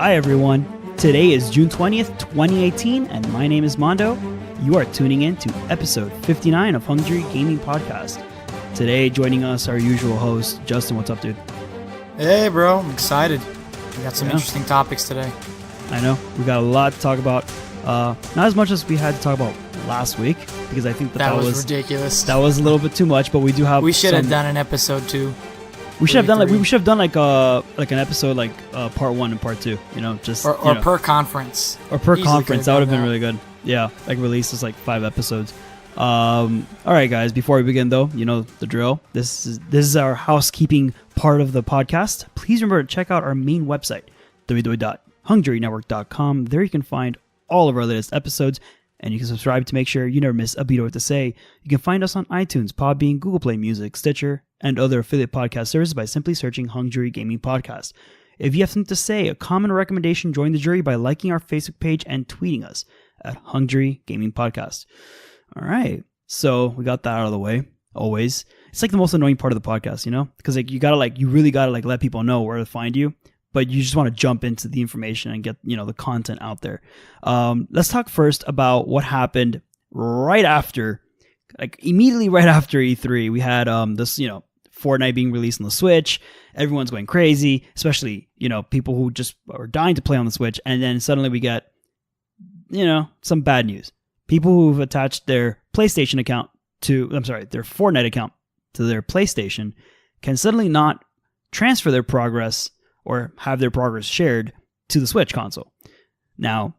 Hi everyone, today is June 20th, 2018, and my name is Mondo. You are tuning in to episode 59 of Hungry Gaming Podcast. Today, joining us, our usual host, Justin. What's up, dude? Hey, bro. I'm excited. We got some interesting topics today. I know. We got a lot to talk about. Not as much as we had to talk about last week, because I think that was ridiculous. That was a little bit too much, but we do have. We should have done an episode 2. We should have done like an episode part 1 and part 2, just per conference. Or per conference. That would have been really good. Yeah, release is 5 episodes. All right, guys, before we begin though, you know the drill. This is our housekeeping part of the podcast. Please remember to check out our main website, www.hungrynetwork.com. There you can find all of our latest episodes, and you can subscribe to make sure you never miss a beat of what to say. You can find us on iTunes, Podbean, Google Play Music, Stitcher, and other affiliate podcast services by simply searching Hungry Gaming Podcast. If you have something to say, a comment or recommendation, join the jury by liking our Facebook page and tweeting us at Hungry Gaming Podcast. All right, so we got that out of the way. Always, it's the most annoying part of the podcast, because you really gotta let people know where to find you, but you just want to jump into the information and get the content out there. Let's talk first about what happened right after, immediately right after E3. We had this Fortnite being released on the Switch. Everyone's going crazy, especially people who just are dying to play on the Switch, and then suddenly we get some bad news. People who've attached their PlayStation account their Fortnite account to their PlayStation can suddenly not transfer their progress or have their progress shared to the Switch console. Now,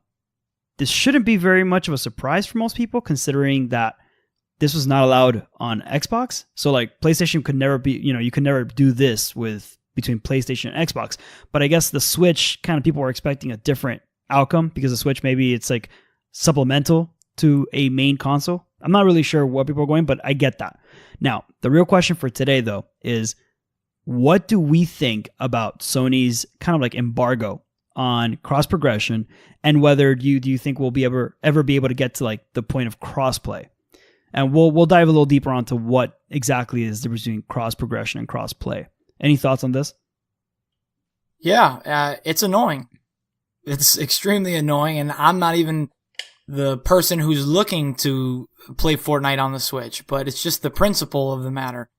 this shouldn't be very much of a surprise for most people, considering that this was not allowed on Xbox. So PlayStation could never be, you could never do this between PlayStation and Xbox. But I guess the Switch, people were expecting a different outcome, because the Switch, maybe it's supplemental to a main console. I'm not really sure what people are going, but I get that. Now, the real question for today though is, what do we think about Sony's embargo on cross progression, and whether do you think we'll ever be able to get to the point of crossplay? And we'll dive a little deeper onto what exactly is the difference between cross progression and cross play. Any thoughts on this? Yeah, it's annoying. It's extremely annoying, and I'm not even the person who's looking to play Fortnite on the Switch, but it's just the principle of the matter,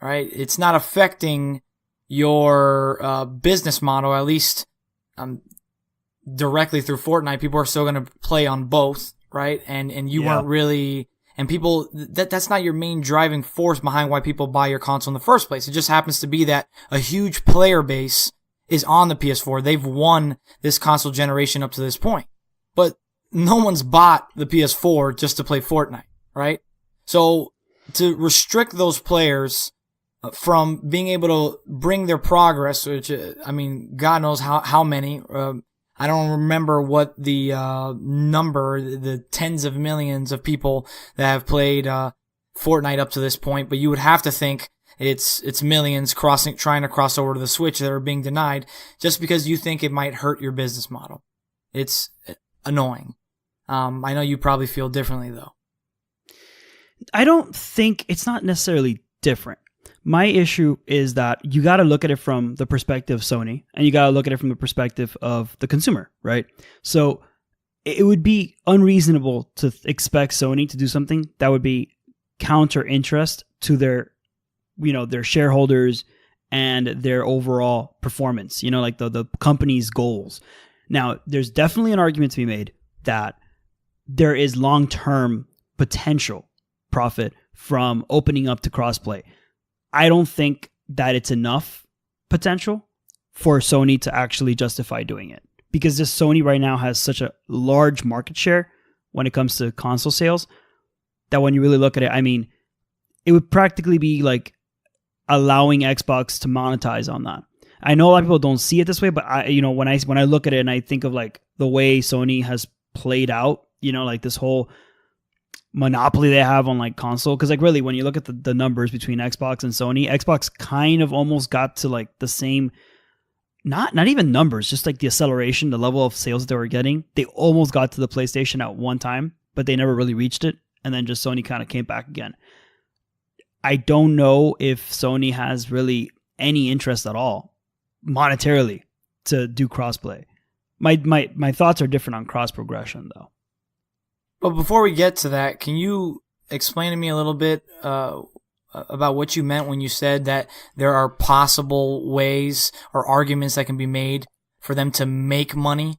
right? It's not affecting your business model, at least directly through Fortnite. People are still going to play on both, right? And you weren't really... And people, that's not your main driving force behind why people buy your console in the first place. It just happens to be that a huge player base is on the PS4. They've won this console generation up to this point. But no one's bought the PS4 just to play Fortnite, right? So to restrict those players from being able to bring their progress, which, God knows how many, I don't remember what the number, the tens of millions of people that have played Fortnite up to this point, but you would have to think it's millions trying to cross over to the Switch that are being denied just because you think it might hurt your business model. It's annoying. I know you probably feel differently though. I don't think it's not necessarily different. My issue is that you got to look at it from the perspective of Sony, and you got to look at it from the perspective of the consumer, right? So it would be unreasonable to expect Sony to do something that would be counter interest to their shareholders and their overall performance, the company's goals. Now, there's definitely an argument to be made that there is long-term potential profit from opening up to crossplay. I don't think that it's enough potential for Sony to actually justify doing it, because this Sony right now has such a large market share when it comes to console sales that when you really look at it, it would practically be allowing Xbox to monetize on that. I know a lot of people don't see it this way, but when I look at it and I think of the way Sony has played out, this whole monopoly they have on console, because really when you look at the numbers between Xbox and Sony, Xbox kind of almost got to the same, not even numbers, just the acceleration, the level of sales that they were getting. They almost got to the PlayStation at one time, but they never really reached it, and then just Sony kind of came back again. I don't know if Sony has really any interest at all monetarily to do crossplay. my thoughts are different on cross progression though. But before we get to that, can you explain to me a little bit about what you meant when you said that there are possible ways or arguments that can be made for them to make money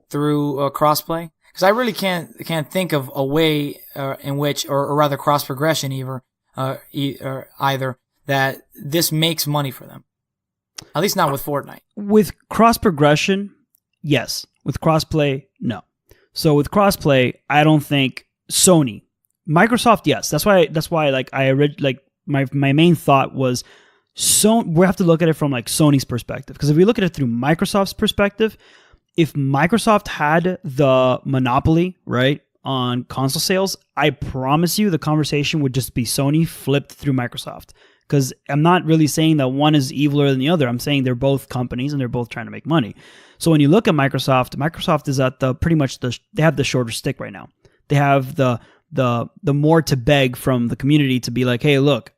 through crossplay? Because I really can't think of a way in which, or rather cross progression either, that this makes money for them. At least not with Fortnite. With cross progression, yes. With crossplay, no. So with crossplay, I don't think Sony, Microsoft, yes. That's why like my main thought was we have to look at it from like Sony's perspective, because if we look at it through Microsoft's perspective, if Microsoft had the monopoly, right, on console sales, I promise you the conversation would just be Sony flipped through Microsoft. Because I'm not really saying that one is eviler than the other. I'm saying they're both companies and they're both trying to make money. So when you look at Microsoft is at they have the shorter stick right now. They have the more to beg from the community to be like, hey, look,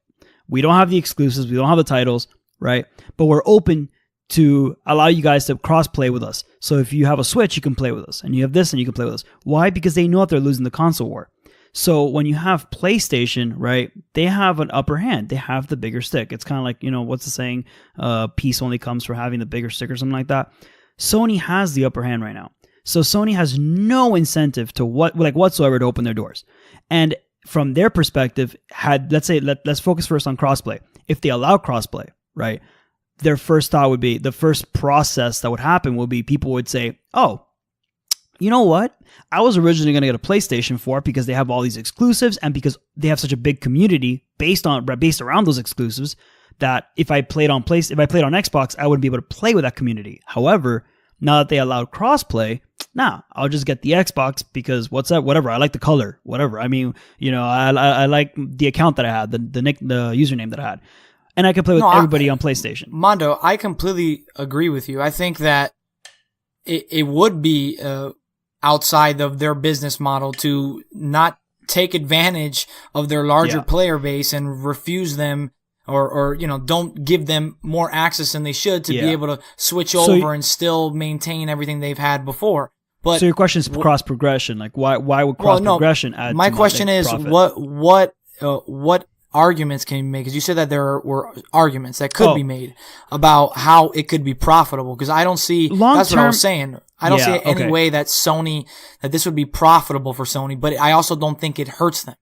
we don't have the exclusives, we don't have the titles, right? But we're open to allow you guys to cross-play with us. So if you have a Switch, you can play with us. And you have this, and you can play with us. Why? Because they know that they're losing the console war. So when you have PlayStation, right, they have an upper hand. They have the bigger stick. It's kind of like, what's the saying? Peace only comes from having the bigger stick or something like that. Sony has the upper hand right now. So Sony has no incentive to whatsoever to open their doors. And from their perspective, let's focus first on crossplay. If they allow crossplay, right, their first thought would be, the first process that would happen will be people would say, oh, you know what? I was originally going to get a PlayStation 4 because they have all these exclusives and because they have such a big community based around those exclusives that if I played on Xbox, I wouldn't be able to play with that community. However, now that they allowed crossplay, I'll just get the Xbox because what's up? Whatever. I like the color. Whatever. I mean, I like the account that I had, the username that I had, and I can play with everybody on PlayStation. Mondo, I completely agree with you. I think that it would be outside of their business model to not take advantage of their larger player base and refuse them or don't give them more access than they should to be able to switch over and still maintain everything they've had before. But so your question is cross progression. Like why would cross progression add? My question is what arguments can you make? Because you said that there were arguments that could be made about how it could be profitable. Because I don't see that's what I was saying. I don't see any way that this would be profitable for Sony, but I also don't think it hurts them.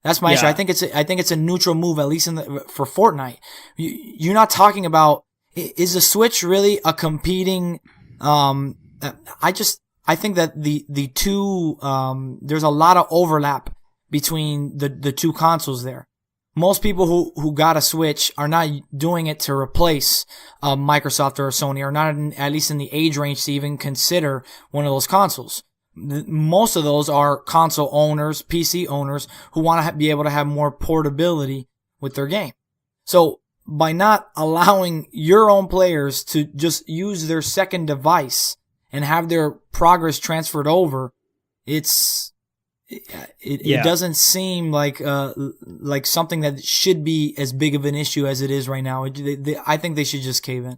That's my issue. I think it's a neutral move, at least for Fortnite. You're not talking about, is the Switch really a competing? I think that the two there's a lot of overlap between the two consoles there. Most people who got a Switch are not doing it to replace Microsoft or Sony, or not at least in the age range to even consider one of those consoles. Most of those are console owners, PC owners, who want to be able to have more portability with their game. So by not allowing your own players to just use their second device and have their progress transferred over, it doesn't seem like something that should be as big of an issue as it is right now. I think they should just cave in.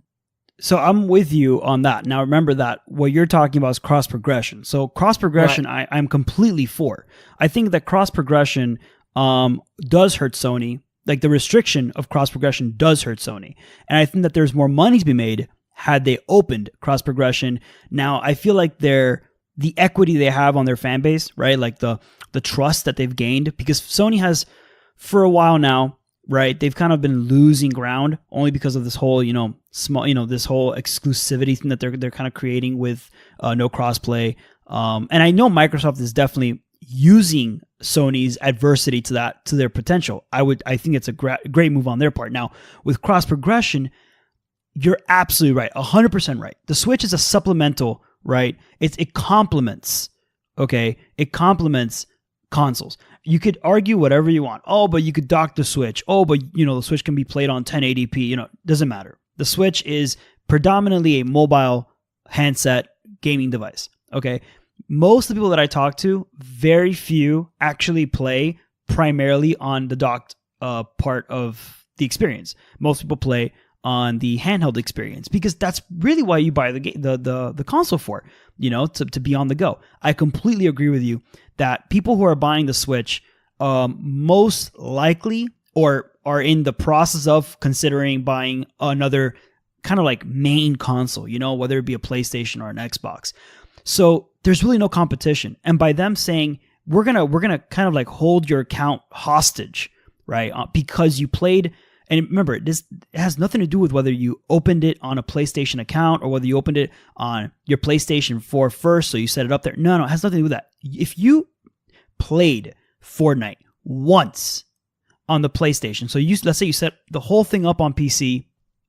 So I'm with you on that. Now remember that what you're talking about is cross progression. So cross progression, right. I'm completely for. I think that cross progression does hurt Sony. Like the restriction of cross progression does hurt Sony, and I think that there's more money to be made had they opened cross progression. Now I feel like the equity they have on their fan base, right? Like the trust that they've gained, because Sony has for a while now, right? They've kind of been losing ground only because of this whole, this whole exclusivity thing that they're kind of creating with no crossplay. And I know Microsoft is definitely using Sony's adversity to their potential. I think it's a great move on their part. Now with cross progression, you're absolutely right, 100% right. The Switch is a supplemental, right? It complements, okay? It complements consoles. You could argue whatever you want. Oh, but you could dock the Switch. Oh, but the Switch can be played on 1080p. Doesn't matter. The Switch is predominantly a mobile handset gaming device. Okay. Most of the people that I talk to, very few actually play primarily on the docked part of the experience. Most people play on the handheld experience, because that's really why you buy the console for, to be on the go. I completely agree with you that people who are buying the Switch most likely or are in the process of considering buying another kind of like main console, whether it be a PlayStation or an Xbox. So there's really no competition. And by them saying, we're gonna kind of like hold your account hostage, right? Because you played, and remember, it has nothing to do with whether you opened it on a PlayStation account or whether you opened it on your PlayStation 4 first, so you set it up there. No, it has nothing to do with that. If you played Fortnite once on the PlayStation, so let's say you set the whole thing up on PC,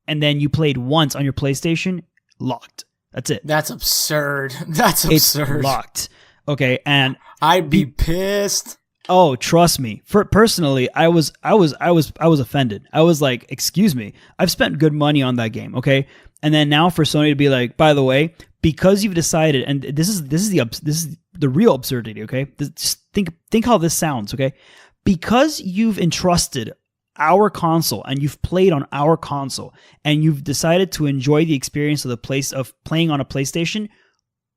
and then you played once on your PlayStation, locked. That's it. That's absurd. That's absurd. It's locked. Okay, and I'd be pissed. Oh, trust me. Personally, I was offended. I was like, "Excuse me. I've spent good money on that game, okay?" And then now for Sony to be like, "By the way, because you've decided," and this is the real absurdity, okay? Just think how this sounds, okay? Because you've entrusted our console and you've played on our console and you've decided to enjoy the experience of playing on a PlayStation,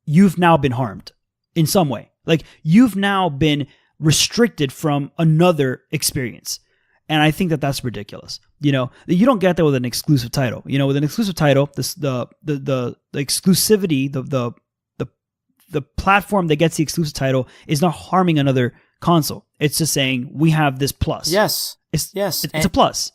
you've now been harmed in some way. Like, you've now been restricted from another experience. And I think that that's ridiculous. You don't get that with an exclusive title. With an exclusive title, the exclusivity, the platform that gets the exclusive title is not harming another console. It's just saying, we have this plus. Yes. It's a plus.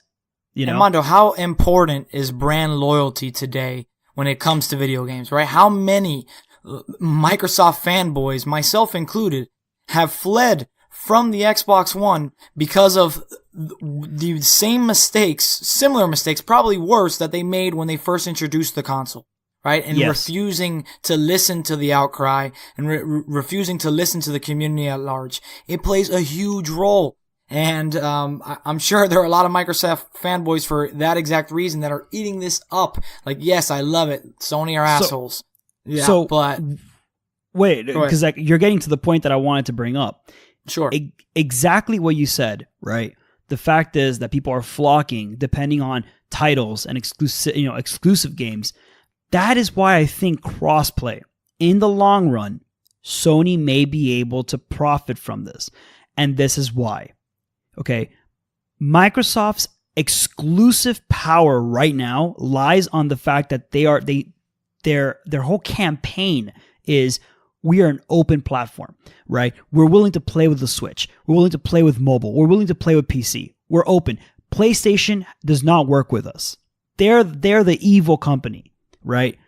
Mondo, how important is brand loyalty today when it comes to video games, right? How many Microsoft fanboys, myself included, have fled from the Xbox One because of the same mistakes, similar mistakes, probably worse, that they made when they first introduced the console, right? And refusing to listen to the outcry and refusing to listen to the community at large. It plays a huge role. And I'm sure there are a lot of Microsoft fanboys for that exact reason that are eating this up. Like, yes, I love it. Sony are assholes. Yeah, but wait, because you're getting to the point that I wanted to bring up. Sure. Exactly what you said, right? The fact is that people are flocking depending on titles and exclusive games. That is why I think crossplay, in the long run, Sony may be able to profit from this. And this is why. Okay, Microsoft's exclusive power right now lies on the fact that their whole campaign is, we are an open platform, right? We're willing to play with the Switch. We're willing to play with mobile. We're willing to play with PC. We're open. PlayStation does not work with us. They're the evil company, right?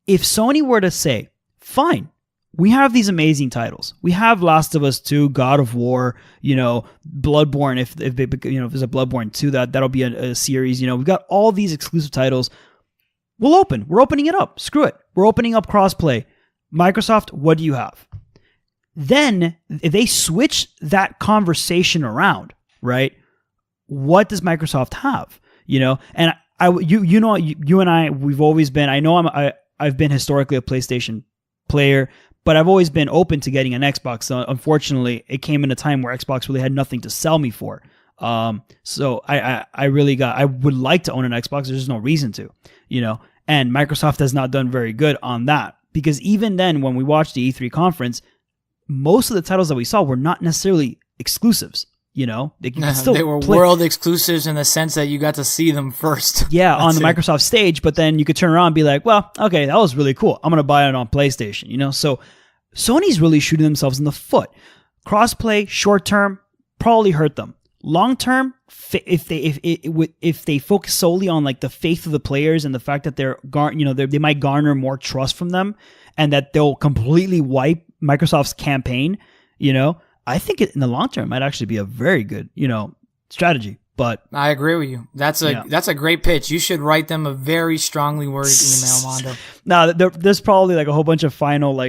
If Sony were to say, fine, we have these amazing titles. We have Last of Us 2, God of War, Bloodborne. If there's a Bloodborne 2, that'll be a series. We've got all these exclusive titles. We're opening it up. Screw it. We're opening up crossplay. Microsoft, what do you have? Then, if they switch that conversation around, right? What does Microsoft have? And you and I, we've always been. I know I've been historically a PlayStation player, but I've always been open to getting an Xbox. So unfortunately, it came in a time where Xbox really had nothing to sell me for. So I would like to own an Xbox. There's just no reason to, and Microsoft has not done very good on that, because even then, when we watched the E3 conference, most of the titles that we saw were not necessarily exclusives. They were world exclusives in the sense that you got to see them first. Yeah, on the Microsoft stage, but then you could turn around and be like, well, okay, that was really cool. I'm going to buy it on PlayStation, So Sony's really shooting themselves in the foot. Crossplay, short term, probably hurt them. Long term, if they focus solely on like the faith of the players and the fact that they might garner more trust from them, and that they'll completely wipe Microsoft's campaign, I think in the long term might actually be a very good, strategy. But I agree with you. That's a great pitch. You should write them a very strongly worded email, Mondo. No, there's probably like a whole bunch of financial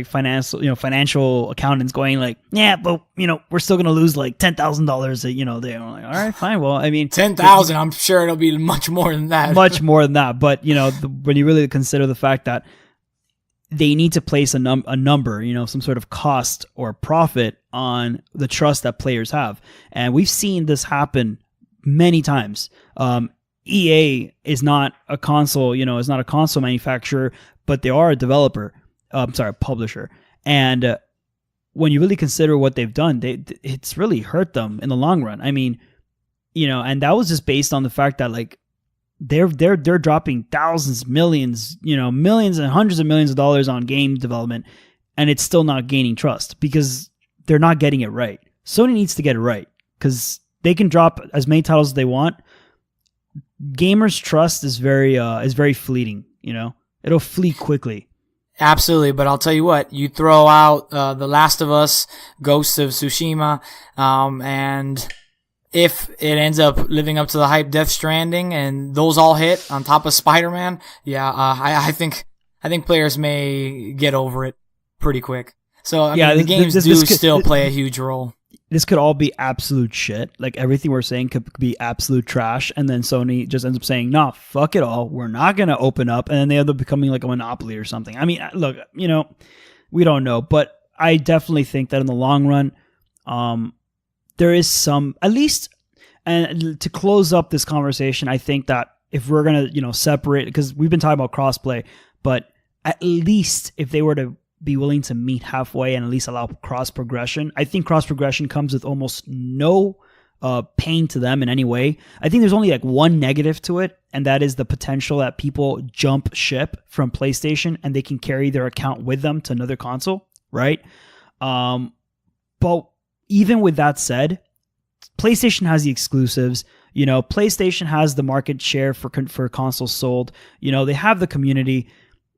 accountants going like, yeah, but we're still gonna lose like $10,000. They're like, all right, fine. Well, I mean, 10,000. I'm sure it'll be much more than that. Much more than that. But when you really consider the fact that they need to place a number, some sort of cost or profit on the trust that players have, and we've seen this happen many times. EA is not a console, is not a console manufacturer, but they are a developer. Publisher. And when you really consider what they've done, it's really hurt them in the long run. I mean, and that was just based on the fact that like they're dropping thousands, millions, millions and hundreds of millions of dollars on game development, and it's still not gaining trust because they're not getting it right. Sony needs to get it right because they can drop as many titles as they want. Gamers' trust is very fleeting. It'll flee quickly. Absolutely, but I'll tell you what, you throw out The Last of Us, Ghost of Tsushima, and if it ends up living up to the hype, Death Stranding, and those all hit on top of Spider-Man, I think players may get over it pretty quick. So I mean, the games still play a huge role. This could all be absolute shit. Like everything we're saying could be absolute trash, and then Sony just ends up saying, "No, fuck it all. We're not gonna open up," and then they end up becoming like a monopoly or something. I mean, look, we don't know, but I definitely think that in the long run, there is some, at least, and to close up this conversation, I think that if we're gonna separate, because we've been talking about crossplay, but at least if they were to be willing to meet halfway and at least allow cross progression. I think cross progression comes with almost no pain to them in any way. I think there's only like one negative to it, and that is the potential that people jump ship from PlayStation and they can carry their account with them to another console, right? But even with that said, PlayStation has the exclusives. PlayStation has the market share for consoles sold. They have the community.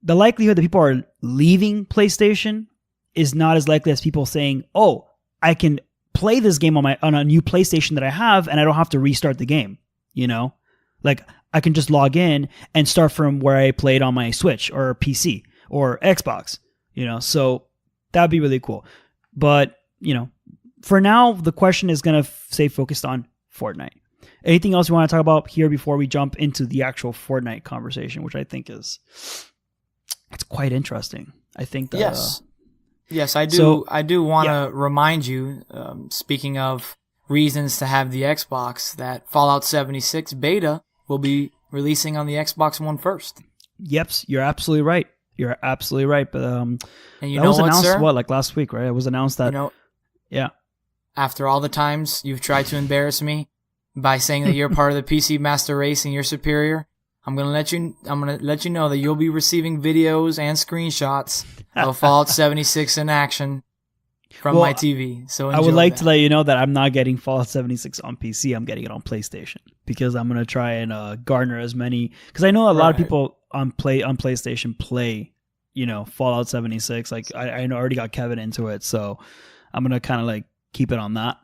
The likelihood that people are leaving PlayStation is not as likely as people saying, "Oh, I can play this game on a new PlayStation that I have, and I don't have to restart the game." Like I can just log in and start from where I played on my Switch or PC or Xbox. So that'd be really cool. But for now, the question is gonna stay focused on Fortnite. Anything else you want to talk about here before we jump into the actual Fortnite conversation, which I think it's quite interesting. I think that yes, I do. I do want to remind you, speaking of reasons to have the Xbox, that Fallout 76 beta will be releasing on the Xbox One first. Yep, you're absolutely right. But and that was announced sir? Like last week, right? It was announced that after all the times you've tried to embarrass me by saying that you're part of the PC master race and you're superior, I'm gonna let you know that you'll be receiving videos and screenshots of Fallout 76 in action from my TV. So I would like to let you know that I'm not getting Fallout 76 on PC. I'm getting it on PlayStation because I'm gonna try and garner as many. Because I know a lot of people on PlayStation play, Fallout 76. Like I already got Kevin into it, so I'm gonna kind of like keep it on that.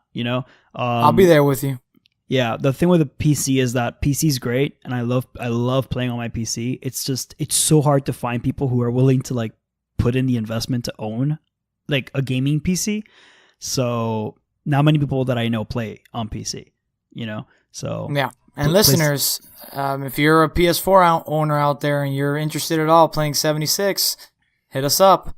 I'll be there with you. Yeah, the thing with the PC is that PC is great, and I love playing on my PC. It's so hard to find people who are willing to like put in the investment to own like a gaming PC. So not many people that I know play on PC, So yeah, and listeners, if you're a PS4 owner out there and you're interested at all playing 76, hit us up.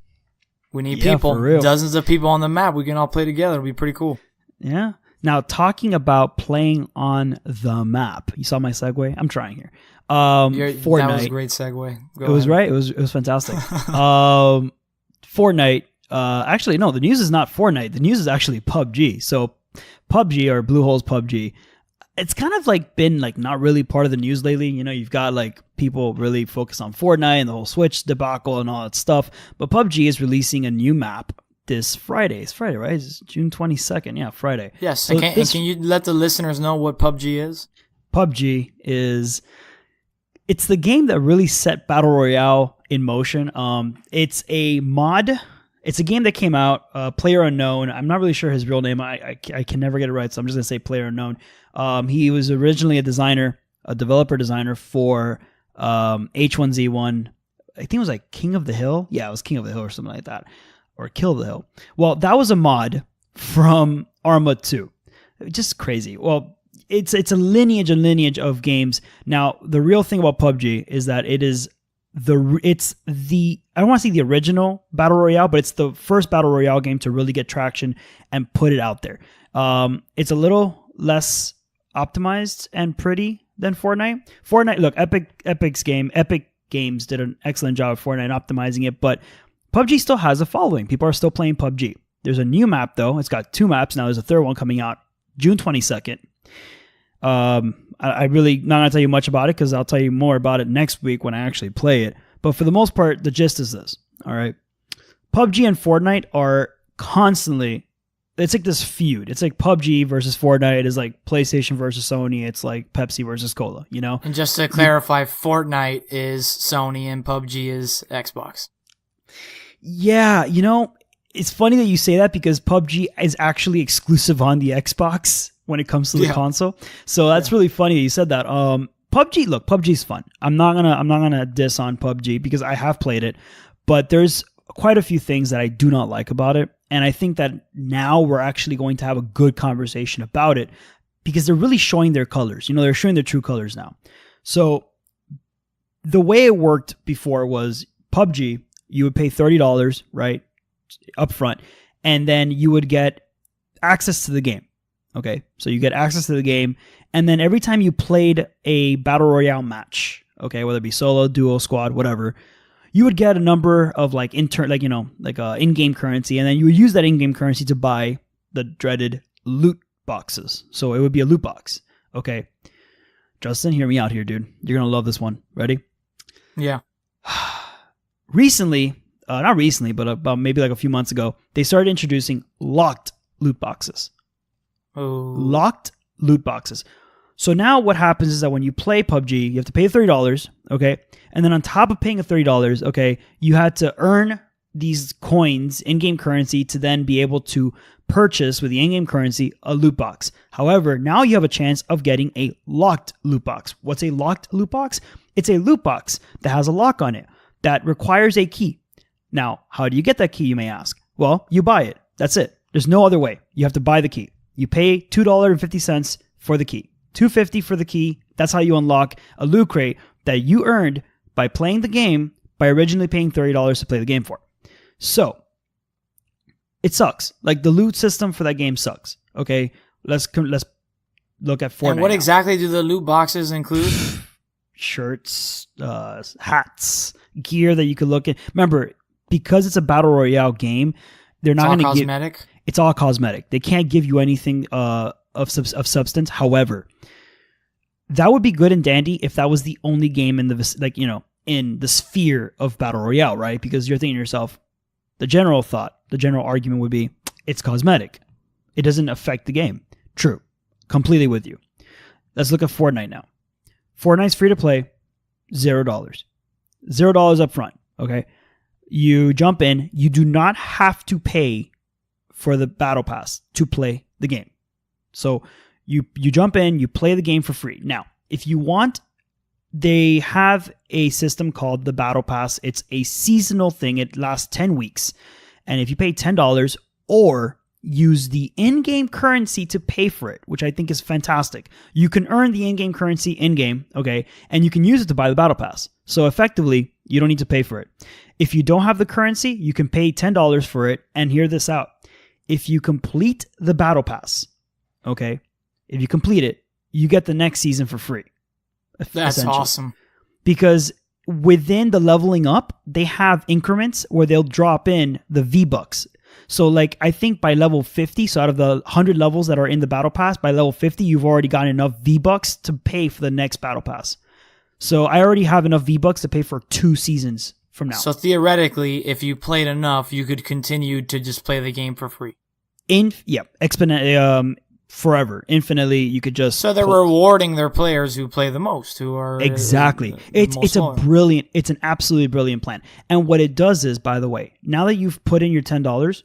We need people, dozens of people on the map. We can all play together. It'll be pretty cool. Yeah. Now, talking about playing on the map, you saw my segue? I'm trying here. Fortnite. That was a great segue. It was right. It was fantastic. Fortnite. Actually, no, the news is not Fortnite. The news is actually PUBG. So PUBG, or Bluehole's PUBG, it's kind of like been like not really part of the news lately. You've got like people really focused on Fortnite and the whole Switch debacle and all that stuff. But PUBG is releasing a new map this Friday. It's Friday, right? It's June 22nd. Yeah, Friday. Yes. So can you let the listeners know what PUBG is? PUBG it's the game that really set Battle Royale in motion. It's a mod. It's a game that came out, Player Unknown. I'm not really sure his real name. I can never get it right, so I'm just going to say Player Unknown. He was originally a developer designer for H1Z1. I think it was like King of the Hill. Yeah, it was King of the Hill or something like that. Or Kill the Hill. Well, that was a mod from Arma 2. Just crazy. Well, it's a lineage of games. Now, the real thing about PUBG is that it's the I don't want to say the original Battle Royale, but it's the first Battle Royale game to really get traction and put it out there. It's a little less optimized and pretty than Fortnite. Fortnite, look, Epic Games did an excellent job of Fortnite optimizing it, but PUBG still has a following. People are still playing PUBG. There's a new map though. It's got 2 maps now. There's a third one coming out June 22nd. I really not gonna tell you much about it because I'll tell you more about it next week when I actually play it. But for the most part, the gist is this. All right, PUBG and Fortnite are constantly. It's like this feud. It's like PUBG versus Fortnite is like PlayStation versus Sony. It's like Pepsi versus Cola. You know. And just to clarify, Fortnite is Sony and PUBG is Xbox. Yeah, you know, it's funny that you say that because PUBG is actually exclusive on the Xbox when it comes to the console. So that's really funny that you said that. PUBG, look, PUBG's fun. I'm not gonna diss on PUBG because I have played it, but there's quite a few things that I do not like about it. And I think that now we're actually going to have a good conversation about it because they're really showing their colors. You know, they're showing their true colors now. So the way it worked before was PUBG, you would pay $30, right, up front, and then you would get access to the game. Okay, so you get access to the game, and then every time you played a battle royale match, okay, whether it be solo, duo, squad, whatever, you would get a number of in-game currency, and then you would use that in-game currency to buy the dreaded loot boxes. So it would be a loot box. Okay, Justin, hear me out here, dude. You're gonna love this one. Ready? Yeah. Recently, not recently, but about maybe like a few months ago, they started introducing locked loot boxes. Oh. Locked loot boxes. So now what happens is that when you play PUBG, you have to pay $30, okay? And then on top of paying $30, okay, you had to earn these coins, in-game currency, to then be able to purchase with the in-game currency a loot box. However, now you have a chance of getting a locked loot box. What's a locked loot box? It's a loot box that has a lock on it that requires a key. Now, how do you get that key, you may ask? Well, you buy it. That's it. There's no other way. You have to buy the key. You pay $2.50 for the key. $2.50 for the key. That's how you unlock a loot crate that you earned by playing the game by originally paying $30 to play the game for. So, it sucks. Like, the loot system for that game sucks. Okay, let's look at Fortnite. And what exactly do the loot boxes include? Shirts, hats, gear that you could look at. Remember, because it's a battle royale game, they're not going to give. Cosmetic. It's all cosmetic. They can't give you anything of substance. However, that would be good and dandy if that was the only game in the in the sphere of battle royale, right? Because you're thinking to yourself, the general argument would be it's cosmetic. It doesn't affect the game. True, completely with you. Let's look at Fortnite now. Fortnite's free to play, $0. $0 up front. Okay, you jump in. You do not have to pay for the battle pass to play the game. So you jump in, you play the game for free. Now, if you want, they have a system called the battle pass. It's a seasonal thing. It lasts 10 weeks. And if you pay $10 or use the in-game currency to pay for it, which I think is fantastic, you can earn the in-game currency in-game, okay, and you can use it to buy the battle pass. So effectively, you don't need to pay for it. If you don't have the currency, you can pay $10 for it, and hear this out. If you complete the battle pass, okay, if you complete it, you get the next season for free. That's awesome. Because within the leveling up, they have increments where they'll drop in the V-Bucks. So like, I think by level 50, so out of the 100 levels that are in the battle pass, by level 50, you've already got enough V-Bucks to pay for the next battle pass. So I already have enough V-Bucks to pay for 2 seasons from now. So theoretically, if you played enough, you could continue to just play the game for free. Forever, infinitely, you could just. So they're rewarding their players who play the most, who are exactly. It's an absolutely brilliant plan. And what it does is, by the way, now that you've put in your $10,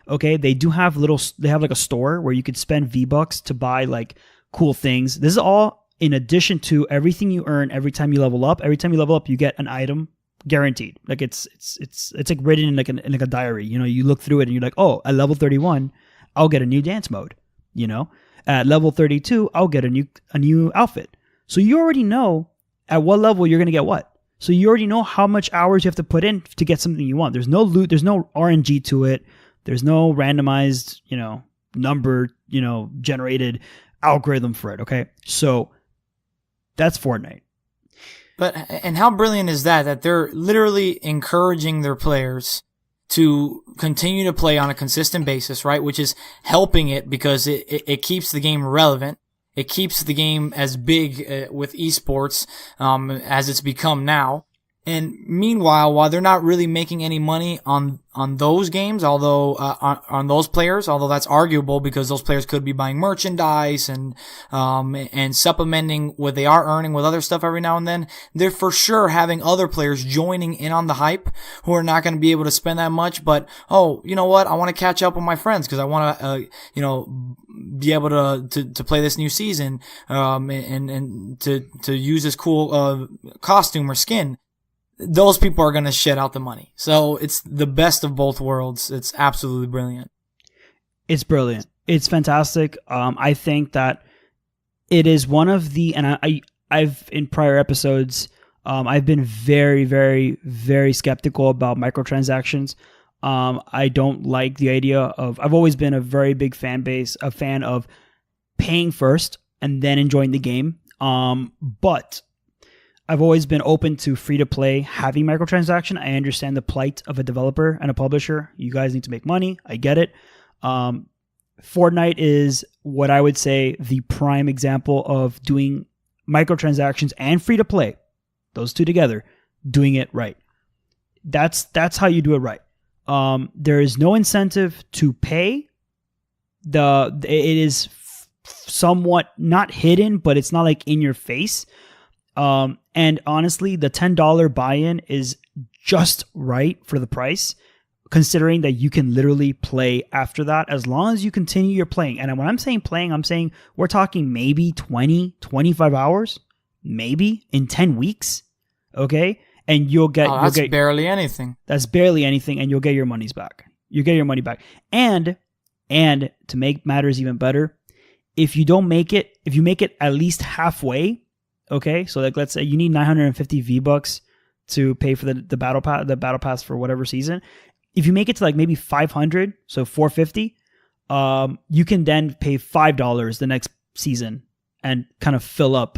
okay, they have like a store where you could spend V-Bucks to buy like cool things. This is all in addition to everything you earn every time you level up. Every time you level up, you get an item. Guaranteed. Like it's like written in like a diary. You know, you look through it and you're like, oh, at level 31, I'll get a new dance mode. You know, at level 32, I'll get a new outfit. So you already know at what level you're gonna get what. So you already know how much hours you have to put in to get something you want. There's no loot. There's no RNG to it. There's no randomized, number, generated algorithm for it. Okay, so That's Fortnite. And how brilliant is that they're literally encouraging their players to continue to play on a consistent basis, right? Which is helping it because it keeps the game relevant. It keeps the game as big with esports as it's become now. And meanwhile, while they're not really making any money on those games, although on those players, although that's arguable because those players could be buying merchandise and supplementing what they are earning with other stuff every now and then, they're for sure having other players joining in on the hype who are not going to be able to spend that much. But oh, you know what? I want to catch up with my friends because I want to be able to play this new season and to use this cool costume or skin. Those people are going to shit out the money. So it's the best of both worlds. It's absolutely brilliant. It's brilliant. It's fantastic. I think that it is one of the, and I've in prior episodes, I've been very, very, very skeptical about microtransactions. I don't like the idea of, I've always been a very big fan of paying first and then enjoying the game. But I've always been open to free-to-play having microtransaction. I understand the plight of a developer and a publisher. You guys need to make money. I get it. Fortnite is what I would say the prime example of doing microtransactions and free-to-play. Those two together, doing it right. That's how you do it right. There is no incentive to pay. It is somewhat not hidden, but it's not like in your face. And honestly, the $10 buy-in is just right for the price, considering that you can literally play after that as long as you continue your playing. And when I'm saying playing, I'm saying we're talking maybe 20, 25 hours, maybe in 10 weeks. Okay. And you'll get, barely anything. That's barely anything. And you'll get your money's back. You get your money back. And to make matters even better, if you make it at least halfway, okay, so like let's say you need 950 V-Bucks to pay for the battle pass for whatever season. If you make it to like maybe 500, so 450, you can then pay $5 the next season and kind of fill up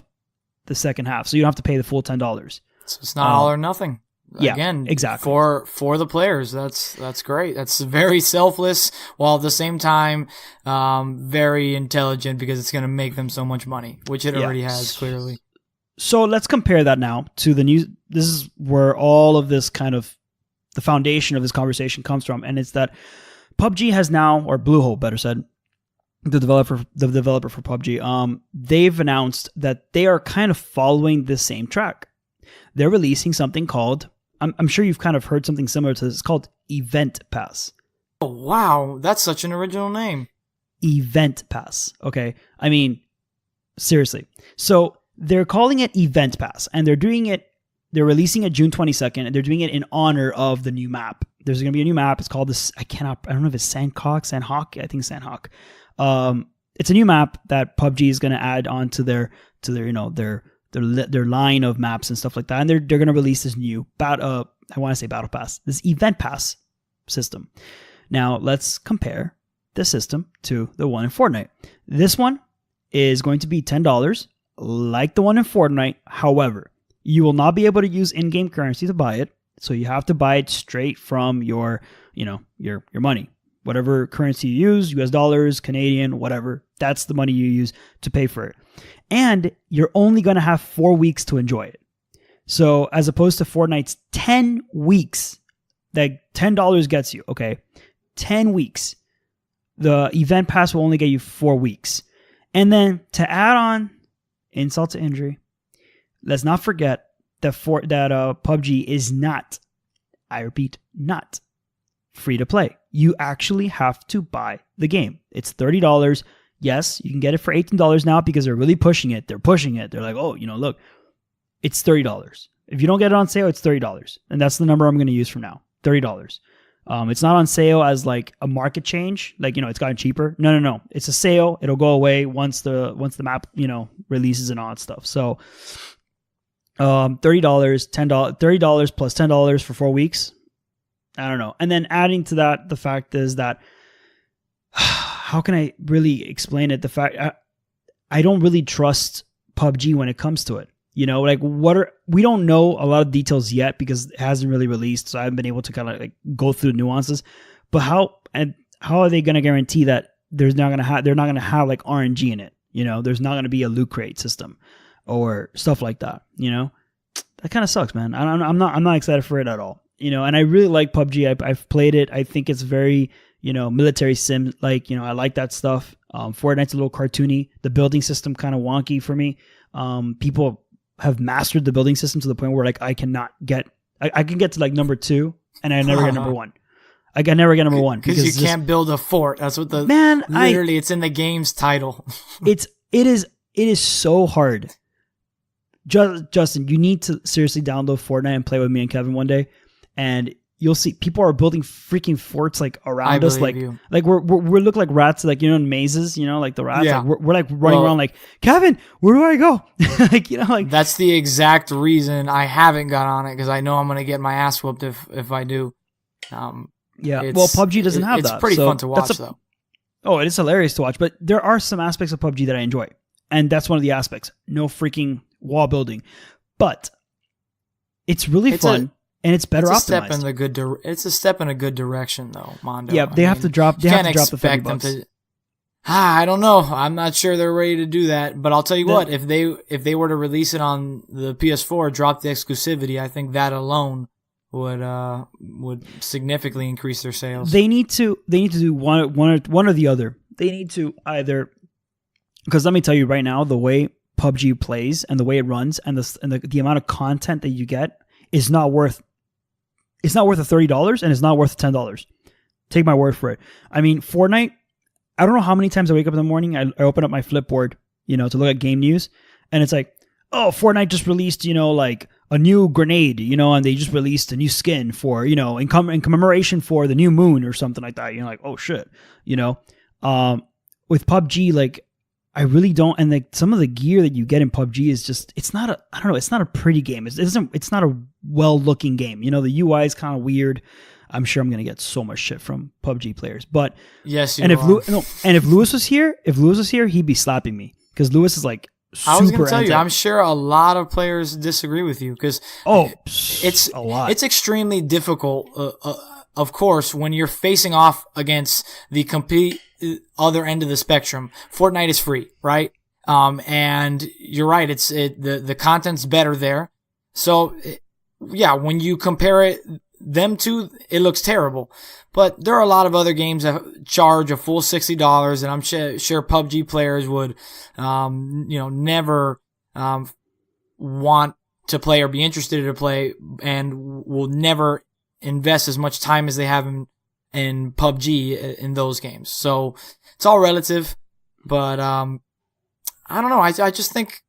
the second half. So you don't have to pay the full $10. So it's not all or nothing. Yeah, again, exactly. For the players, that's great. That's very selfless, while at the same time, very intelligent because it's going to make them so much money, which it already has clearly. So let's compare that now to the new. This is where all of this kind of the foundation of this conversation comes from, and it's that PUBG has now, or Bluehole, better said, the developer for PUBG, they've announced that they are kind of following this same track. They're releasing something called, I'm sure you've kind of heard something similar to this. It's called Event Pass. Oh wow, that's such an original name. Event Pass. Okay, I mean, seriously. So they're calling it Event Pass, and they're releasing it June 22nd, and they're doing it in honor of the new map. There's going to be a new map. It's called this, I don't know if it's Sandhawk. I think Sandhawk. It's a new map that PUBG is going to add on to their line of maps and stuff like that. And they're going to release this new Battle Pass, this Event Pass system. Now let's compare the system to the one in Fortnite. This one is going to be $10. Like the one in Fortnite. However, you will not be able to use in-game currency to buy it. So you have to buy it straight from your money. Whatever currency you use, US dollars, Canadian, whatever, that's the money you use to pay for it. And you're only going to have 4 weeks to enjoy it. So as opposed to Fortnite's 10 weeks, that $10 gets you, okay? 10 weeks. The Event Pass will only get you 4 weeks. And then to add on insult to injury, let's not forget that PUBG is not, I repeat, not free to play. You actually have to buy the game. It's $30. Yes, you can get it for $18 now because they're really pushing it. They're pushing it. They're like, oh, look, it's $30. If you don't get it on sale, it's $30. And that's the number I'm going to use from now, $30. It's not on sale as like a market change, like, it's gotten cheaper. No. It's a sale. It'll go away once the map, releases and all that stuff. So, $30, $30 plus $10 for 4 weeks. I don't know. And then adding to that, the fact is that, how can I really explain it? The fact, I don't really trust PUBG when it comes to it. Like we don't know a lot of details yet because it hasn't really released, so I haven't been able to kind of like go through the nuances. But how are they going to guarantee that they're not going to have like RNG in it? There's not going to be a loot crate system or stuff like that. That kind of sucks, man. I'm not excited for it at all. And I really like PUBG. I've played it. I think it's very, military sim. Like, I like that stuff. Fortnite's a little cartoony. The building system kind of wonky for me. People have mastered the building system to the point where like I can get to like number 2 and I never get number 1. I can never get number 1 because you can't build a fort. That's what it's in the game's title. it is so hard. Justin, you need to seriously download Fortnite and play with me and Kevin one day, and you'll see people are building freaking forts like around us, like we look like rats, like in mazes, like the rats. Yeah. Like, we're like running around, like Kevin, where do I go? like that's the exact reason I haven't got on it because I know I'm gonna get my ass whooped if I do. Yeah, well, PUBG doesn't have that. It's pretty fun to watch though. Oh, it is hilarious to watch, but there are some aspects of PUBG that I enjoy, and that's one of the aspects. No freaking wall building, but it's really fun. And it's better optimized. It's a step in a good direction, though, Mondo. Yeah, they have to drop the $30. I don't know. I'm not sure they're ready to do that. But I'll tell you what, if they were to release it on the PS4, drop the exclusivity, I think that alone would significantly increase their sales. They need to do one or the other. They need to either, because let me tell you right now, the way PUBG plays and the way it runs and the amount of content that you get is not worth. It's not worth the $30 and it's not worth $10. Take my word for it. I mean, Fortnite, I don't know how many times I wake up in the morning, I open up my Flipboard, to look at game news, and it's like, oh, Fortnite just released, like a new grenade, and they just released a new skin for, in commemoration for the new moon or something like that. Like, oh shit, with PUBG, like, I really don't, and like some of the gear that you get in PUBG is just, it's not a pretty game. It's not a well-looking game. The UI is kind of weird. I'm sure I'm gonna get so much shit from PUBG players, but yes, if Lewis was here, he'd be slapping me because Lewis is like super. I was gonna tell you, I'm sure a lot of players disagree with you because it's a lot. It's extremely difficult, of course, when you're facing off against the complete other end of the spectrum. Fortnite is free, right? And you're right. The content's better there. So yeah, when you compare them two, it looks terrible. But there are a lot of other games that charge a full $60, and I'm sure PUBG players would, never, want to play or be interested to play and will never invest as much time as they have in PUBG in those games. So it's all relative, but I don't know. I just think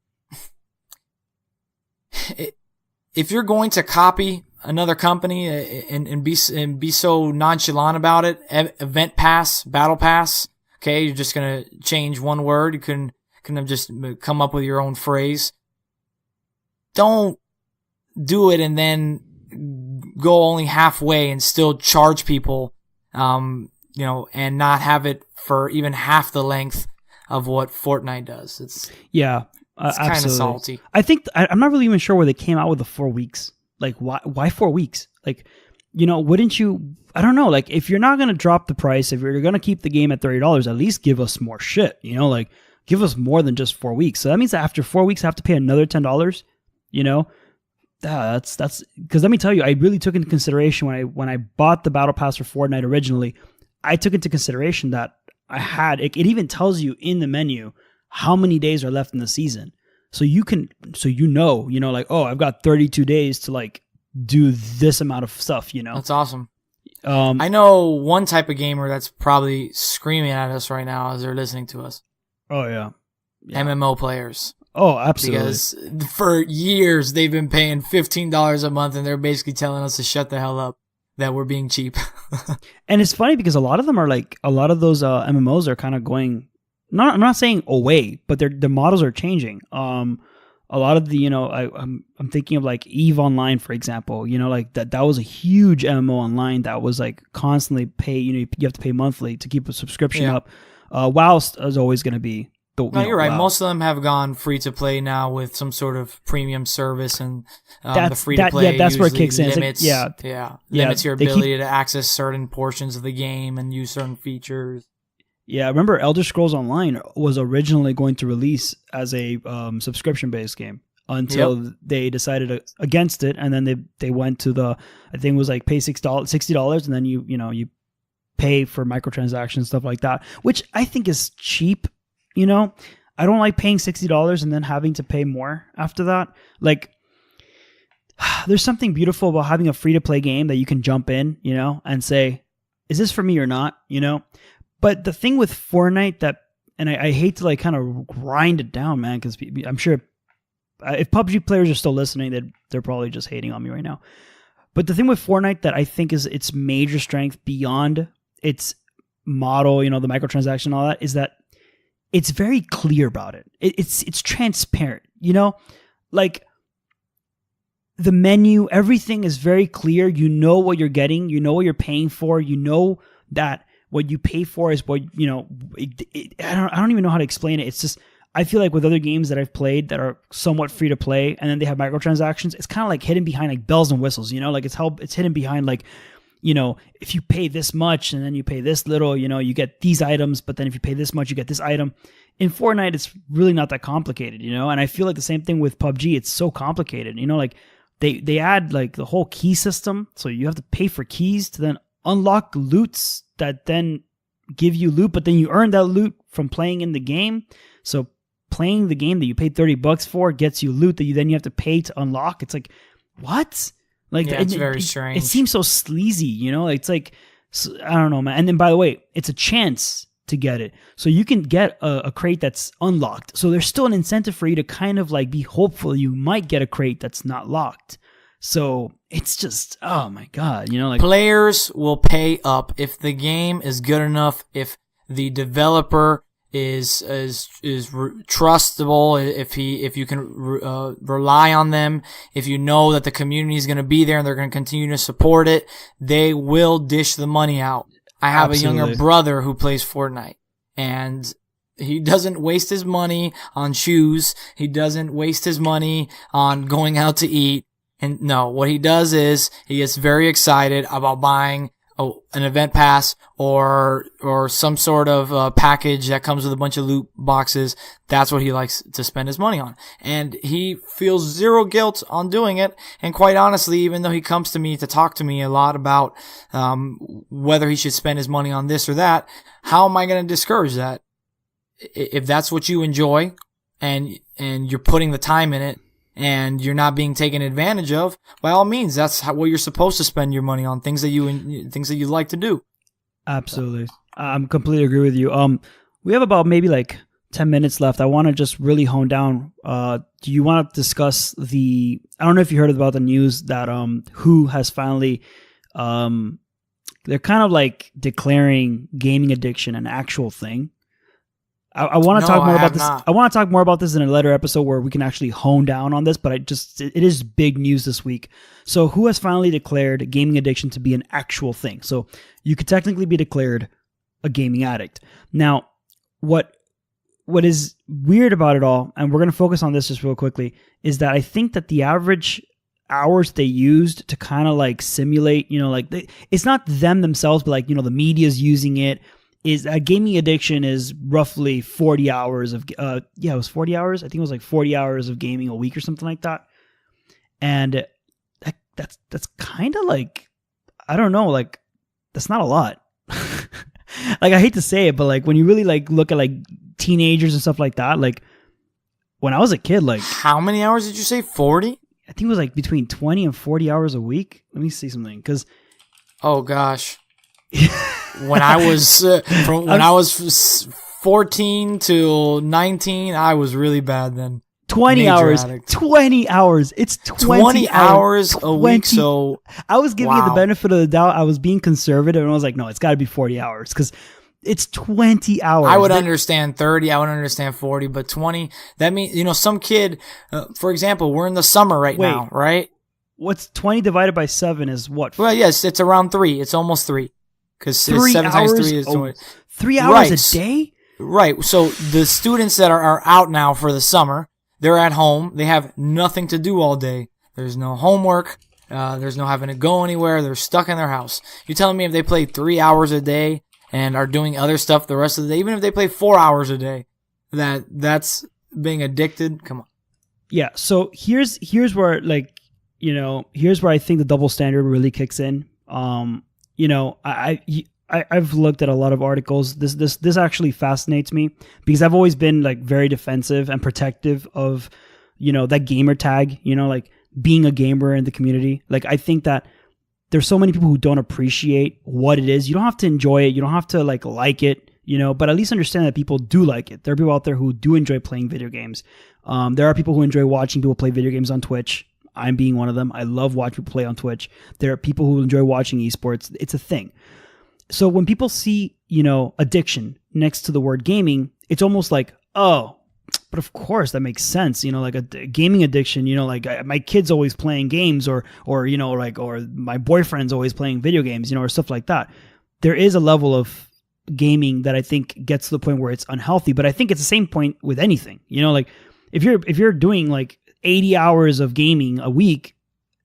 if you're going to copy another company and be so nonchalant about it, event pass, battle pass, okay, you're just gonna change one word. You couldn't have just come up with your own phrase. Don't do it and then go only halfway and still charge people, and not have it for even half the length of what Fortnite does. It's kind of salty. I think I'm not really even sure where they came out with the 4 weeks. Like, why 4 weeks? Like, wouldn't you? I don't know. Like, if you're not gonna drop the price, if you're gonna keep the game at $30, at least give us more shit. Like, give us more than just 4 weeks. So that means that after 4 weeks, I have to pay another $10. That's because let me tell you, I really took into consideration when I bought the Battle Pass for Fortnite originally. I took into consideration that I had it even tells you in the menu how many days are left in the season, so like, oh, I've got 32 days to like do this amount of stuff. That's awesome. I know one type of gamer that's probably screaming at us right now as they're listening to us. Oh yeah. MMO players. Oh, absolutely. Because for years they've been paying $15 a month and they're basically telling us to shut the hell up, that we're being cheap. And it's funny because a lot of those MMOs are kind of going, I'm not saying away, but the models are changing. A lot of the, I'm thinking of like EVE Online, for example, like that was a huge MMO online that was like constantly pay, you have to pay monthly to keep a subscription up. WoW is always going to be No, you're right. Most of them have gone free to play now with some sort of premium service, and the free to play that's where it kicks in. Limits, limits your ability to access certain portions of the game and use certain features. Yeah, remember Elder Scrolls Online was originally going to release as a subscription-based game until they decided against it, and then they went to I think it was like pay $60, and then you pay for microtransactions, stuff like that, which I think is cheap. I don't like paying $60 and then having to pay more after that. Like, there's something beautiful about having a free-to-play game that you can jump in, and say, is this for me or not, But the thing with Fortnite and I hate to like kind of grind it down, man, because I'm sure if PUBG players are still listening, they're probably just hating on me right now. But the thing with Fortnite that I think is its major strength beyond its model, the microtransaction and all that, is that it's very clear about it. It's transparent, like the menu, everything is very clear. You know what you're getting. You know what you're paying for. You know that what you pay for is what, I don't even know how to explain it. It's just, I feel like with other games that I've played that are somewhat free to play and then they have microtransactions, it's kind of like hidden behind like bells and whistles, like it's hidden behind like, if you pay this much and then you pay this little, you get these items, but then if you pay this much, you get this item. In Fortnite, it's really not that complicated, and I feel like the same thing with PUBG. It's so complicated, like they add like the whole key system. So you have to pay for keys to then unlock loots that then give you loot, but then you earn that loot from playing in the game. So playing the game that you paid $30 for gets you loot that you have to pay to unlock. It's like, what? Like, it's very strange. It seems so sleazy, It's like, I don't know, man. And then, by the way, it's a chance to get it. So you can get a crate that's unlocked. So there's still an incentive for you to kind of like be hopeful you might get a crate that's not locked. So it's just, oh my God, like players will pay up if the game is good enough, if the developer is trustable, if you can rely on them, if you know that the community is going to be there and they're going to continue to support it, they will dish the money out. I have Absolutely. a younger brother who plays Fortnite, and he doesn't waste his money on shoes. He doesn't waste his money on going out to eat. And no, what he does is he gets very excited about buying an event pass or some sort of package that comes with a bunch of loot boxes. That's what he likes to spend his money on. And he feels zero guilt on doing it. And quite honestly, even though he comes to me to talk to me a lot about whether he should spend his money on this or that, how am I going to discourage that? If that's what you enjoy and you're putting the time in it, and you're not being taken advantage of, by all means, that's what you're supposed to spend your money on, things that you like to do. Absolutely. I'm completely agree with you. We have about maybe like 10 minutes left. I want to just really hone down. Do you want to discuss I don't know if you heard about the news that Who has finally, they're kind of like declaring gaming addiction an actual thing. I want to talk more about this. I want to talk more about this in a later episode where we can actually hone down on this, but it is big news this week. So Who has finally declared gaming addiction to be an actual thing. So you could technically be declared a gaming addict. Now, what is weird about it all, and we're going to focus on this just real quickly, is that I think that the average hours they used to kind of like simulate, it's not them themselves, but like, the media's using it, is gaming addiction is roughly 40 hours of, it was 40 hours. I think it was like 40 hours of gaming a week or something like that. And that's kind of like, I don't know, like that's not a lot. Like, I hate to say it, but like when you really like look at like teenagers and stuff like that, like when I was a kid, like how many hours did you say? 40? I think it was like between 20 and 40 hours a week. Let me see something. Oh gosh. When I was I was 14 to 19, I was really bad then. 20 Major hours. addict. 20 hours. It's 20 hours a week. So I was giving it the benefit of the doubt. I was being conservative, and I was like, no, it's got to be 40 hours because it's 20 hours. I would understand 30. I would understand 40, but 20. That means some kid. For example, we're in the summer now, right? What's 20 divided by 7 is what? Well, yes, it's around 3. It's almost 3. Because 7 times 3 is 20. 3 hours a day? Right. So the students that are out now for the summer, they're at home. They have nothing to do all day. There's no homework. There's no having to go anywhere. They're stuck in their house. You're telling me if they play 3 hours a day and are doing other stuff the rest of the day, even if they play 4 hours a day, that's being addicted? Come on. Yeah. So here's where, like, you know, here's where I think the double standard really kicks in. You know, I've looked at a lot of articles. This actually fascinates me because I've always been like very defensive and protective of, you know, that gamer tag, you know, like being a gamer in the community. Like, I think that there's so many people who don't appreciate what it is. You don't have to enjoy it. You don't have to like it, you know, but at least understand that people do like it. There are people out there who do enjoy playing video games. There are people who enjoy watching people play video games on Twitch. I'm being one of them. I love watching people play on Twitch. There are people who enjoy watching esports. It's a thing. So when people see, you know, addiction next to the word gaming, it's almost like, oh, but of course that makes sense. You know, like a gaming addiction, you know, like my kid's always playing games or, you know, like, or my boyfriend's always playing video games, you know, or stuff like that. There is a level of gaming that I think gets to the point where it's unhealthy, but I think it's the same point with anything, you know, like if you're doing like 80 hours of gaming a week,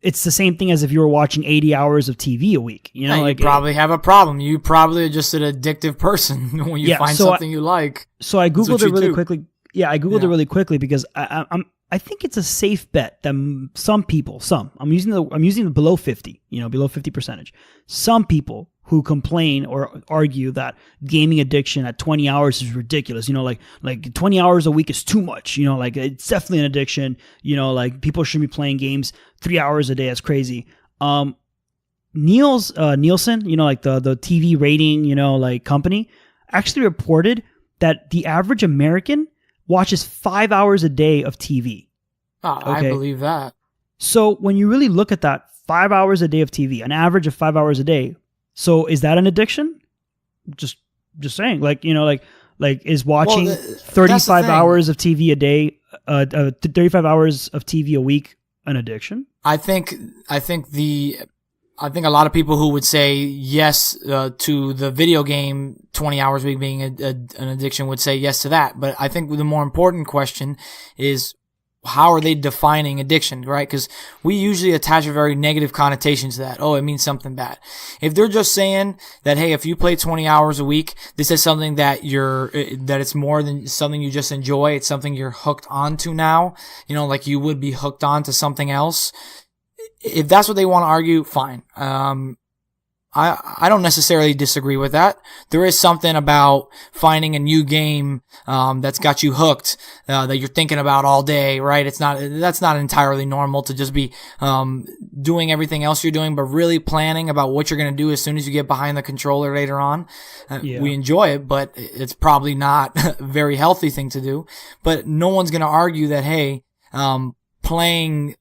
it's the same thing as if you were watching 80 hours of TV a week. You know, like, you probably have a problem. You probably are just an addictive person when you find something you like. So I Googled it really quickly. Yeah, I Googled it really quickly because I think it's a safe bet that some people, I'm using the below 50, you know, below 50%. Some people who complain or argue that gaming addiction at 20 hours is ridiculous. You know, like 20 hours a week is too much. You know, like it's definitely an addiction. You know, like people shouldn't be playing games 3 hours a day. That's crazy. Nielsen, you know, like the TV rating, you know, like company actually reported that the average American watches 5 hours a day of TV. Oh, okay? I believe that. So when you really look at that, 5 hours a day of TV, an average of 5 hours a day. So is that an addiction? Just saying, like, you know, like is watching 35 hours of TV a day, 35 hours of TV a week an addiction? I think a lot of people who would say yes to the video game 20 hours a week being an addiction would say yes to that. But I think the more important question is, how are they defining addiction, right? Because we usually attach a very negative connotation to that. Oh, it means something bad. If they're just saying that, hey, if you play 20 hours a week, this is something that that it's more than something you just enjoy. It's something you're hooked onto now. You know, like you would be hooked on to something else. If that's what they want to argue, fine. I don't necessarily disagree with that. There is something about finding a new game that's got you hooked that you're thinking about all day, right? That's not entirely normal to just be doing everything else you're doing, but really planning about what you're going to do as soon as you get behind the controller later on. We enjoy it, but it's probably not a very healthy thing to do. But no one's going to argue that, hey, playing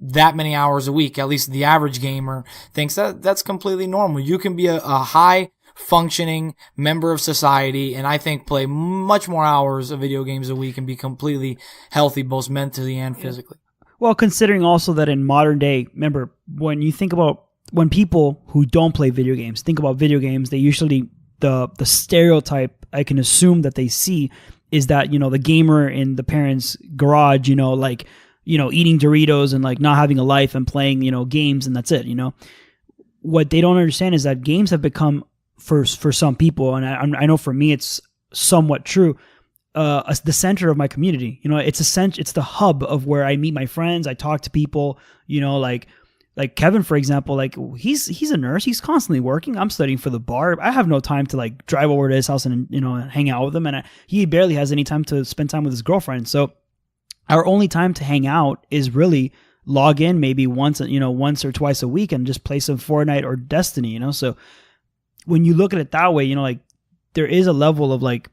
that many hours a week, at least the average gamer thinks that's completely normal. You can be a high functioning member of society and I think play much more hours of video games a week and be completely healthy, both mentally and physically. Well, considering also that in modern day, remember, when you think about when people who don't play video games think about video games, they usually, the stereotype I can assume that they see is that, you know, the gamer in the parents' garage, you know, like, you know, eating Doritos and like not having a life and playing, you know, games and that's it, you know. What they don't understand is that games have become, for some people, and I know for me it's somewhat true, the center of my community. You know, it's the hub of where I meet my friends, I talk to people, you know, like Kevin, for example, like he's a nurse, he's constantly working. I'm studying for the bar. I have no time to like drive over to his house and, you know, hang out with him, and he barely has any time to spend time with his girlfriend. So our only time to hang out is really log in maybe once or twice a week and just play some Fortnite or Destiny, you know? So when you look at it that way, you know, like there is a level of like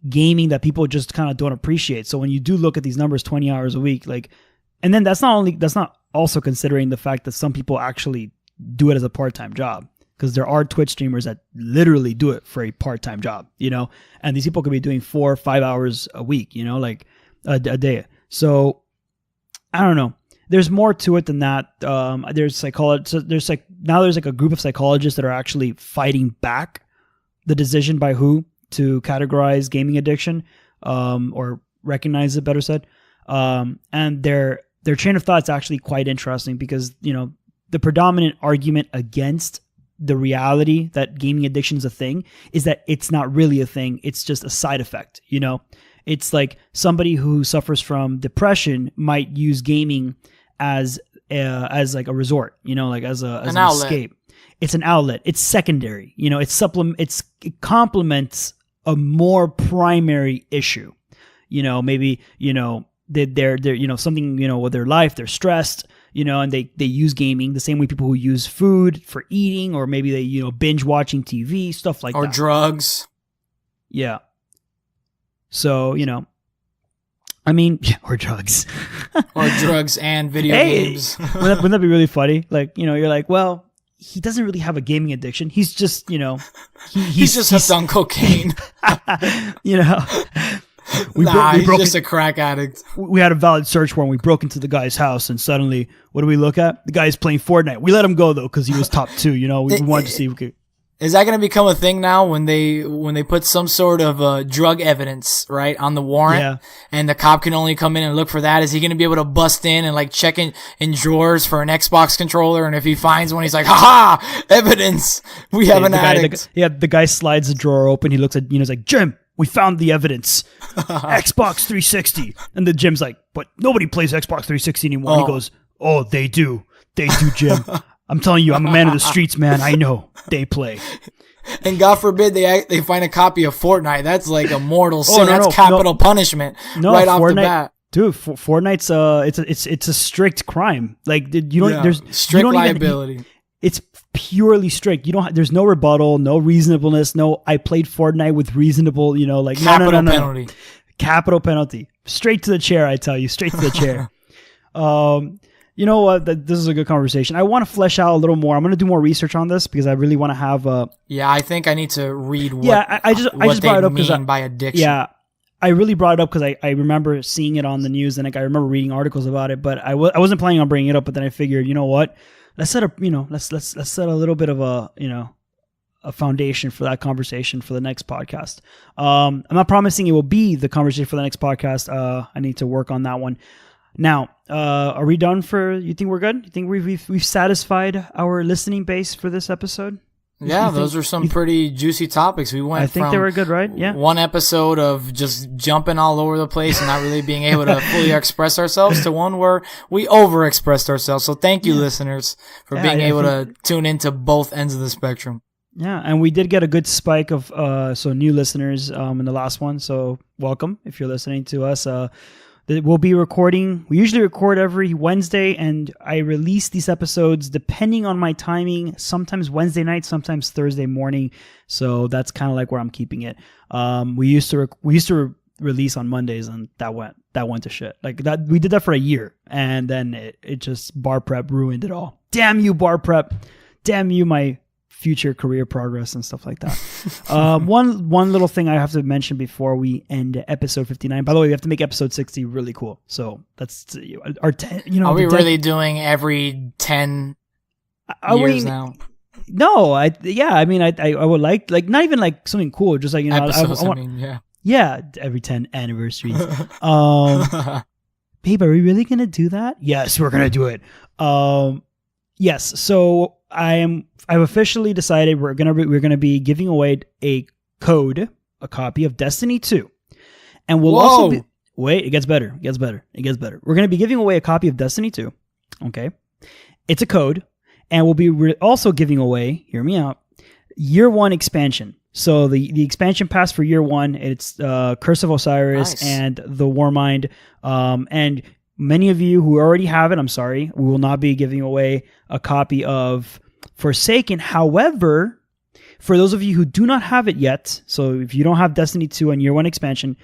gaming that people just kind of don't appreciate. So when you do look at these numbers, 20 hours a week, like, and then that's not also considering the fact that some people actually do it as a part-time job, because there are Twitch streamers that literally do it for a part-time job, you know, and these people could be doing 4 or 5 hours a week, you know, like a day. So I don't know. There's more to it than that. There's psychologists. So there's like a group of psychologists that are actually fighting back the decision by WHO to categorize gaming addiction, or recognize it, better said. And their train of thought is actually quite interesting because, the predominant argument against the reality that gaming addiction is a thing is that it's not really a thing. It's just a side effect. It's like somebody who suffers from depression might use gaming as like a resort, like as an escape. It's an outlet. It's secondary. It complements a more primary issue. Maybe they're something with their life. They're stressed. And they use gaming the same way people who use food for eating, or maybe they, binge watching TV, stuff like that. Or drugs. Yeah. So, or drugs. Or drugs and video games. Wouldn't that be really funny? Like, you're like, well, he doesn't really have a gaming addiction. He's just, he's just hooked on cocaine. He's just a crack addict. We had a valid search warrant. We broke into the guy's house, and suddenly, what do we look at? The guy's playing Fortnite. We let him go though because he was top 2. We wanted to see if we could. Is that going to become a thing now when they put some sort of drug evidence right on the warrant, and the cop can only come in and look for that? Is he going to be able to bust in and like check in drawers for an Xbox controller, and if he finds one, he's like, "Ha ha! Evidence! We have an addict." The guy slides the drawer open. He looks at he's like, "Jim, we found the evidence. Xbox 360. And the Jim's like, but nobody plays Xbox 360 anymore. He goes, oh, they do. They do, Jim. I'm telling you, I'm a man of the streets, man. I know. They play. And God forbid they find a copy of Fortnite. That's like a mortal sin. That's capital punishment right off the bat. Dude, Fortnite's it's a strict crime. Like there's strict liability. It's purely strict. There's no rebuttal, no reasonableness, no I played Fortnite with reasonable, capital penalty. Capital penalty. Straight to the chair, I tell you, straight to the chair. You know what? This is a good conversation. I want to flesh out a little more. I'm going to do more research on this because I really want to have I think I need to read what I just brought it up because by addiction. Yeah. I really brought it up because I remember seeing it on the news and I remember reading articles about it, but I wasn't planning on bringing it up, but then I figured, you know what? Let's set a little bit of a foundation for that conversation for the next podcast. I'm not promising it will be the conversation for the next podcast. I need to work on that one. Now, are we done you think we're good? You think we've satisfied our listening base for this episode? Yeah, those are some pretty juicy topics. We went. I think they were good, right? Yeah. One episode of just jumping all over the place and not really being able to fully express ourselves to one where we overexpressed ourselves. So thank you, listeners, for being able to tune into both ends of the spectrum. Yeah, and we did get a good spike of new listeners in the last one. So welcome if you're listening to us. We'll be recording. We usually record every Wednesday, and I release these episodes depending on my timing. Sometimes Wednesday night, sometimes Thursday morning. So that's kind of like where I'm keeping it. We used to release on Mondays, and that went to shit. Like that, we did that for a year, and then it just bar prep ruined it all. Damn you, bar prep. Damn you, my future career progress and stuff like that. One little thing I have to mention before we end episode 59. By the way, we have to make episode 60 really cool. So that's our 10. Are we really doing every 10 years now? No, I would like not even like something cool, just like episodes. Yeah, every 10 anniversaries. Babe, are we really gonna do that? Yes, we're gonna do it. Yes, so I've officially decided we're gonna be giving away a copy of Destiny 2, and we'll also be. Wait, it gets better. We're gonna be giving away a copy of Destiny 2. Okay, it's a code, and we'll be also giving away. Hear me out. Year 1 expansion. So the expansion pass for year 1, it's Curse of Osiris and the Warmind, and many of you who already have it, I'm sorry, we will not be giving away a copy of Forsaken. However, for those of you who do not have it yet, so if you don't have Destiny 2 and Year 1 expansion,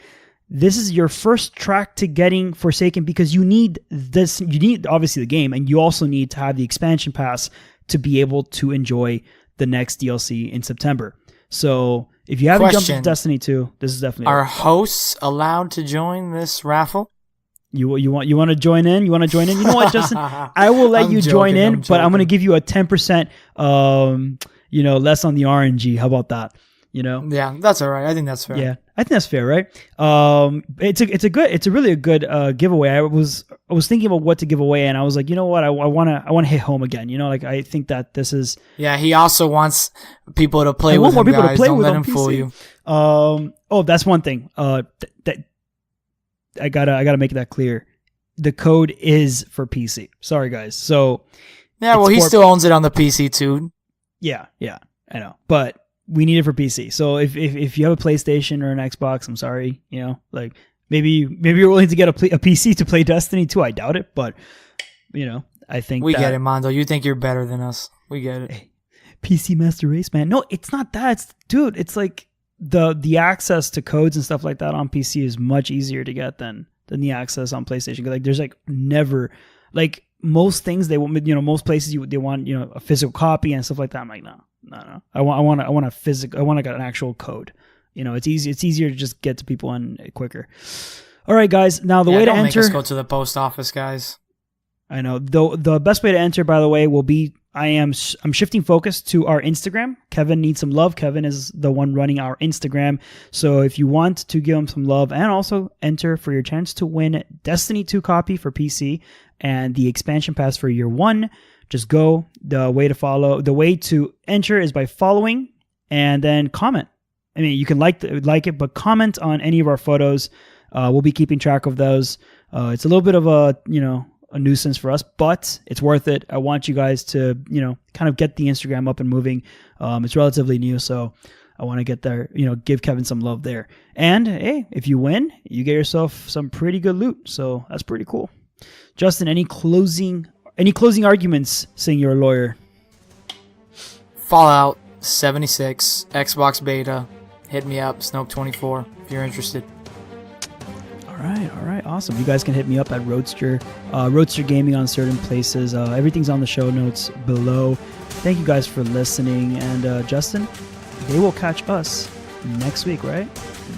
this is your first track to getting Forsaken because you need this. You need obviously the game, and you also need to have the expansion pass to be able to enjoy the next DLC in September. So if you haven't jumped into Destiny 2, this is definitely Are hosts allowed to join this raffle? You want to join in? You want to join in? You know what, Justin? I will let you join in, but I'm going to give you a 10%, less on the RNG. How about that? You know? Yeah, that's all right. I think that's fair. Yeah, I think that's fair, right? It's a really good giveaway. I was thinking about what to give away, and I was like, you know what? I want to hit home again. You know, like I think that this is. Yeah, he also wants people to play with him. People guys. to play Don't with let on him PC. fool you. Oh, that's one thing. That I gotta make that clear. The code is for PC. Sorry, guys. So. Yeah, well, he still owns it on the PC too. Yeah, I know, but. We need it for PC. So if you have a PlayStation or an Xbox, I'm sorry, you know, like maybe you're willing to get a PC to play Destiny 2. I doubt it, but you know, I think we get it, Mondo. You think you're better than us. We get it. Hey, PC Master Race, man. No, it's not that. It's like the access to codes and stuff like that on PC is much easier to get than the access on PlayStation. Like there's like never like most things they want, you know, most places they want, you know, a physical copy and stuff like that. I'm like, no. I want a physical. I want to get an actual code. You know, it's easy. It's easier to just get to people and quicker. All right, guys. Now the way to enter. Don't make us go to the post office, guys. I know. The best way to enter, by the way, will be I'm shifting focus to our Instagram. Kevin needs some love. Kevin is the one running our Instagram. So if you want to give him some love and also enter for your chance to win Destiny 2 copy for PC and the expansion pass for year 1. Just go. The way to enter is by following and then comment. I mean, you can like it, but comment on any of our photos. We'll be keeping track of those. It's a little bit of a nuisance for us, but it's worth it. I want you guys to, kind of get the Instagram up and moving. It's relatively new, so I want to get there, give Kevin some love there. And hey, if you win, you get yourself some pretty good loot. So that's pretty cool. Justin, any closing arguments, saying you're a lawyer? Fallout 76, Xbox beta. Hit me up, Snoke24, if you're interested. All right, awesome. You guys can hit me up at Roadster Gaming on certain places. Everything's on the show notes below. Thank you guys for listening. And Justin, they will catch us next week, right?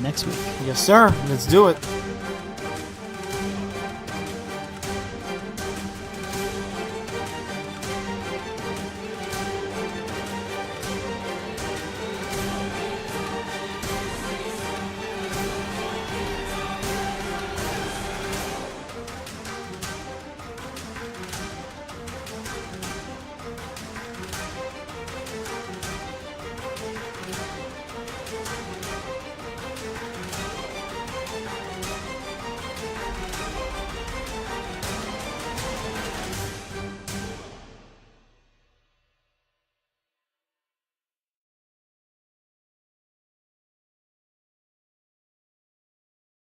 Next week. Yes, sir. Let's do it.